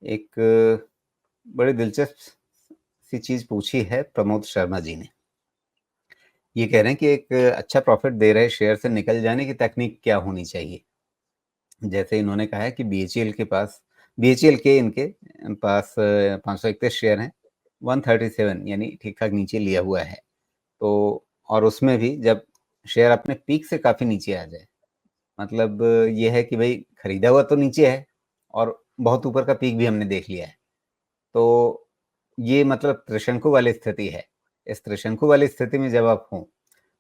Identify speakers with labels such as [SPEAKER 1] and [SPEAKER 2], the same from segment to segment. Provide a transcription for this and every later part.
[SPEAKER 1] एक बड़ी दिलचस्प सी चीज़ पूछी है प्रमोद शर्मा जी ने। ये कह रहे हैं कि एक अच्छा प्रॉफ़िट दे रहे शेयर से निकल जाने की तकनीक क्या होनी चाहिए? जैसे इन्होंने कहा है कि बीएचईएल के इनके पास 531 शेयर हैं, 137 यानी ठीक-ठाक नीचे लिया हुआ है। तो और उसमें भी जब शेयर अपने पीक से काफ़ी नीचे आ जाए, मतलब ये है कि भई खरीदा हुआ तो नीचे है और बहुत ऊपर का पीक भी हमने देख लिया है। तो ये मतलब त्रिशंकु वाली स्थिति है। इस त्रिशंकु वाली स्थिति में जब आप हों,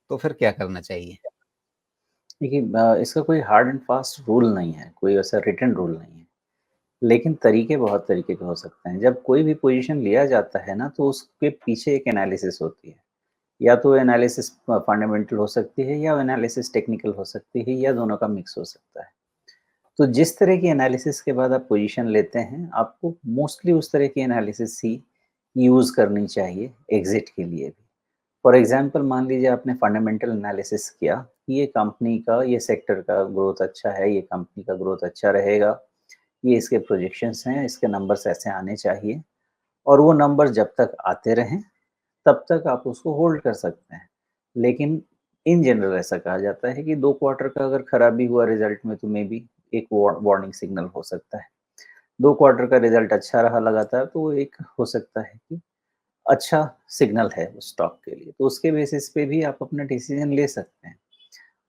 [SPEAKER 1] तो फिर क्या करना चाहिए?
[SPEAKER 2] देखिए इसका कोई हार्ड एंड फास्ट रूल नहीं है, कोई ऐसा रिटन रूल नहीं है। लेकिन तरीके बहुत तरीके के हो सकते हैं। जब कोई भी पोज़ीशन लिया जाता है ना, तो उसके पीछे एक एनालिसिस होती है। या तो एनालिसिस फंडामेंटल हो सकती है या एनालिसिस टेक्निकल हो सकती है या दोनों का मिक्स हो सकता है। तो जिस तरह की एनालिसिस के बाद आप पोज़ीशन लेते हैं, आपको मोस्टली उस तरह की एनालिसिस ही यूज़ करनी चाहिए एग्ज़िट के लिए भी। फॉर एग्ज़ाम्पल मान लीजिए आपने फंडामेंटल एनालिसिस किया, कि ये कंपनी का, ये सेक्टर का ग्रोथ अच्छा है, ये कंपनी का ग्रोथ अच्छा रहेगा, ये इसके प्रोजेक्शंस हैं, इसके नंबर्स ऐसे आने चाहिए और वो नंबर जब तक आते रहें, तब तक आप उसको होल्ड कर सकते हैं। लेकिन इन जनरल ऐसा कहा जाता है कि 2 क्वार्टर का अगर खराबी हुआ रिज़ल्ट में तो मे बी एक वार्निंग सिग्नल हो सकता है। 2 क्वार्टर का रिज़ल्ट अच्छा रहा लगातार तो वो एक हो सकता है कि अच्छा सिग्नल है उस स्टॉक के लिए। तो उसके बेसिस पे भी आप अपना डिसीज़न ले सकते हैं।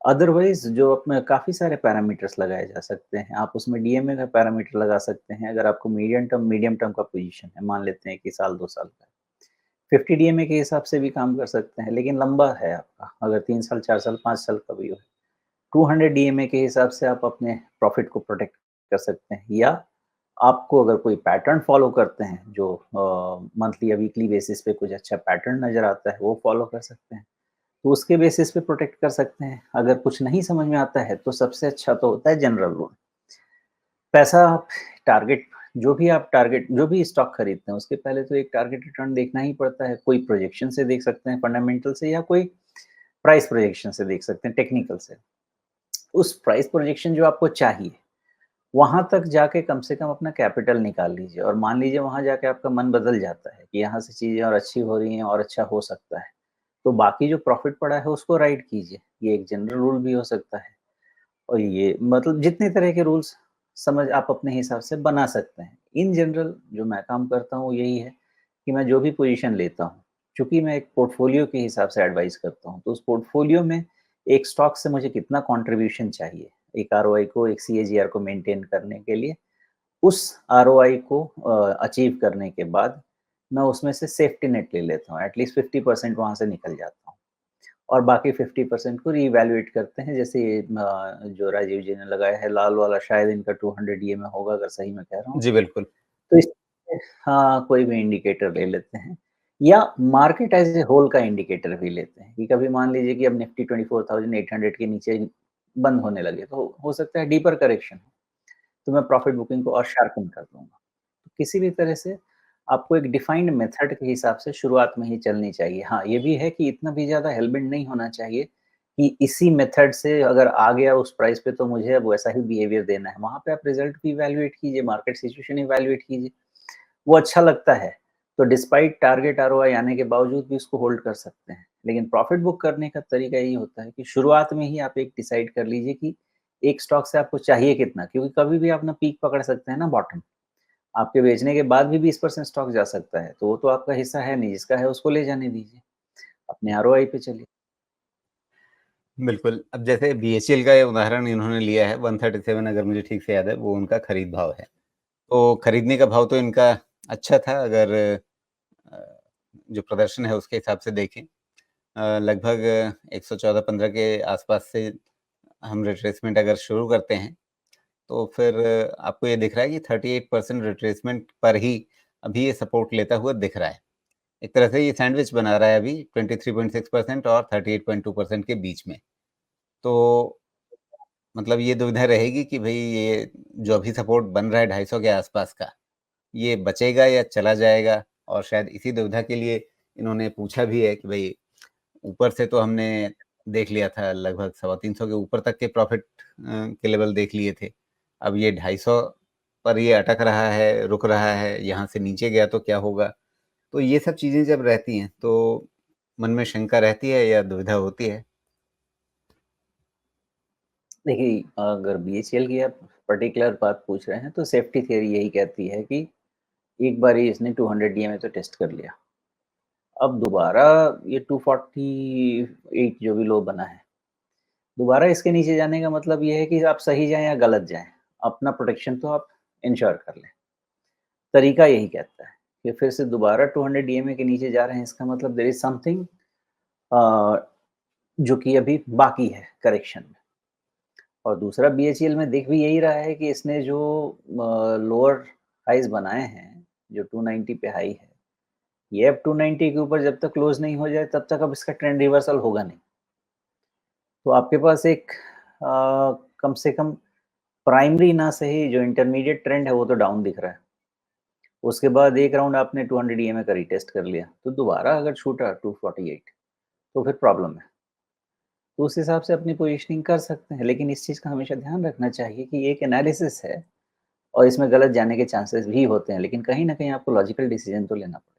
[SPEAKER 2] अदरवाइज़ जो अपने काफ़ी सारे पैरामीटर्स लगाए जा सकते हैं। आप उसमें डीएमए का पैरामीटर लगा सकते हैं, अगर आपको मीडियम टर्म का पोज़ीशन है, मान लेते हैं कि साल 2 साल का। 50 डीएमए के हिसाब से भी काम कर सकते हैं, लेकिन लंबा है आपका, अगर 3 साल, 4 साल, 5 साल का भी हो। 200 डीएमए के हिसाब से आप अपने प्रॉफ़िट को प्रोटेक्ट कर सकते हैं या आपको अगर कोई पैटर्न फ़ॉलो करते हैं जो मंथली या वीकली बेसिस पे कुछ अच्छा पैटर्न नज़र आता है, वो फ़ॉलो कर सकते हैं। तो उसके बेसिस पे प्रोटेक्ट कर सकते हैं। अगर कुछ नहीं समझ में आता है, तो सबसे अच्छा तो होता है जनरल रूल। पैसा आप टारगेट जो भी स्टॉक खरीदते हैं, उसके पहले तो एक टारगेट रिटर्न देखना ही पड़ता है। कोई प्रोजेक्शन से देख सकते हैं, फंडामेंटल से या कोई प्राइस प्रोजेक्शन से देख सकते हैं, टेक्निकल से। उस प्राइस प्रोजेक्शन जो आपको चाहिए, वहाँ तक जाके कम से कम अपना कैपिटल निकाल लीजिए और मान लीजिए वहाँ जाके आपका मन बदल जाता है कि यहाँ से चीज़ें और अच्छी हो रही हैं और अच्छा हो सकता है। तो बाकी जो प्रॉफ़िट पड़ा है उसको राइट कीजिए। ये एक जनरल रूल भी हो सकता है और ये मतलब जितने तरह के रूल्स समझ आप अपने हिसाब से बना सकते हैं। इन जनरल जो मैं काम करता हूँ यही है कि मैं जो भी पोज़ीशन लेता हूँ, चूँकि मैं एक पोर्टफ़ोलियो के हिसाब से एडवाइस करता हूँ, तो उस पोर्टफ़ोलियो में एक स्टॉक से मुझे कितना कंट्रीब्यूशन चाहिए, एक आरओआई को, एक सीएजीआर को मेंटेन करने के लिए, उस आरओआई को अचीव करने के बाद मैं उसमें से सेफ्टी नेट ले लेता हूँ। एट लीस्ट 50% वहाँ से निकल जाता हूँ और बाकी 50% को रीवैल्यूएट करते हैं। जैसे जो राजीव जी ने लगाया है लाल वाला, शायद इनका 200 ईएमए होगा अगर सही मैं कह रहा हूँ।
[SPEAKER 1] जी, बिल्कुल।
[SPEAKER 2] तो इस हाँ, कोई भी इंडिकेटर ले लेते हैं या मार्केट एज़ ए होल का इंडिकेटर भी लेते हैं कि कभी मान लीजिए कि अब निफ्टी 24,800 के नीचे बंद होने लगे, तो हो सकता है डीपर करेक्शन हो, तो मैं प्रॉफिट बुकिंग को और शार्पन कर दूँगा। तो किसी भी तरह से आपको एक डिफाइंड मेथड के हिसाब से शुरुआत में ही चलनी चाहिए। हाँ, ये भी है कि इतना भी ज़्यादा हेलबेंड नहीं होना चाहिए कि इसी मेथड से अगर आ गया उस प्राइस पे तो मुझे अब वैसा ही बिहेवियर देना है। वहाँ पे आप रिज़ल्ट भी इवैल्यूएट कीजिए, मार्केट सिचुएशन इवैल्यूएट कीजिए। वो अच्छा लगता है, तो डिस्पाइट टारगेट आरओआई आने के बावजूद भी उसको होल्ड कर सकते हैं। लेकिन प्रॉफिट बुक करने का तरीका यही होता है कि शुरुआत में ही आप एक डिसाइड कर लीजिए कि एक स्टॉक से आपको चाहिए कितना, क्योंकि कभी भी आप ना पीक पकड़ सकते हैं ना बॉटम। आपके बेचने के बाद भी 20% स्टॉक जा सकता है, तो वो तो आपका हिस्सा है नहीं, जिसका है उसको ले जाने दीजिए। अपने आरओआई पे चलिए।
[SPEAKER 1] बिल्कुल, अब जैसे बीएचईएल का ये उदाहरण इन्होंने लिया है, 137 अगर मुझे ठीक से याद है, वो उनका खरीद भाव है। तो खरीदने का भाव तो इनका अच्छा था अगर अ, जो प्रदर्शन है उसके हिसाब से देखें। लगभग 114-15 के आसपास से हम रिट्रेसमेंट अगर शुरू करते हैं, तो फिर आपको ये दिख रहा है कि 38% रिट्रेसमेंट पर ही अभी ये सपोर्ट लेता हुआ दिख रहा है। एक तरह से ये सैंडविच बना रहा है अभी 23.6% और 38.2% के बीच में। तो मतलब ये दुविधा रहेगी कि भई ये जो अभी सपोर्ट बन रहा है 250 के आसपास का, ये बचेगा या चला जाएगा? और शायद इसी दुविधा के लिए इन्होंने पूछा भी है कि भई ऊपर से तो हमने देख लिया था लगभग 350 के ऊपर तक के प्रॉफ़िट के लेवल देख लिए थे। अब ये 250 पर ये अटक रहा है, रुक रहा है, यहाँ से नीचे गया तो क्या होगा? तो ये सब चीज़ें जब रहती हैं, तो मन में शंका रहती है या दुविधा होती है?
[SPEAKER 2] देखिए, अगर बीएचईएल की आप पर्टिकुलर बात पूछ रहे हैं, तो सेफ्टी थ्योरी यही कहती है कि एक बारी इसने 200 डीएमए तो टेस्ट कर लिया। अब दोबारा ये 248 जो भी लो बना है, दोबारा इसके नीचे जाने का मतलब ये है कि आप सही जाएँ या गलत जाएँ, अपना प्रोटेक्शन तो आप इंश्योर कर लें। तरीका यही कहता है कि फिर से दोबारा 200 डीएमए के नीचे जा रहे हैं, इसका मतलब देयर इज़ समथिंग अ, जो कि अभी बाकी है करेक्शन में। और दूसरा बीएचईएल में दिख भी यही रहा है कि इसने जो लोअर हाइज़ बनाए हैं, जो 290 पे हाई है, ये अब 290 के ऊपर जब तक क्लोज़ नहीं हो जाए, तब तक अब इसका ट्रेंड रिवर्सल होगा नहीं। तो आपके पास एक कम से कम प्राइमरी ना सही, जो इंटरमीडिएट ट्रेंड है, वो तो डाउन दिख रहा है। उसके बाद एक राउंड आपने 200 ईएमए का रीटेस्ट कर लिया, तो दोबारा अगर छूटा 248, तो फिर प्रॉब्लम है। तो उस हिसाब से अपनी पोजीशनिंग कर सकते हैं, लेकिन इस चीज़ का हमेशा ध्यान रखना चाहिए कि ये एक एनालिसिस है और इसमें गलत जाने के चांसेस भी होते हैं, लेकिन कहीं न कहीं आपको लॉजिकल डिसीज़न तो लेना पड़ेगा।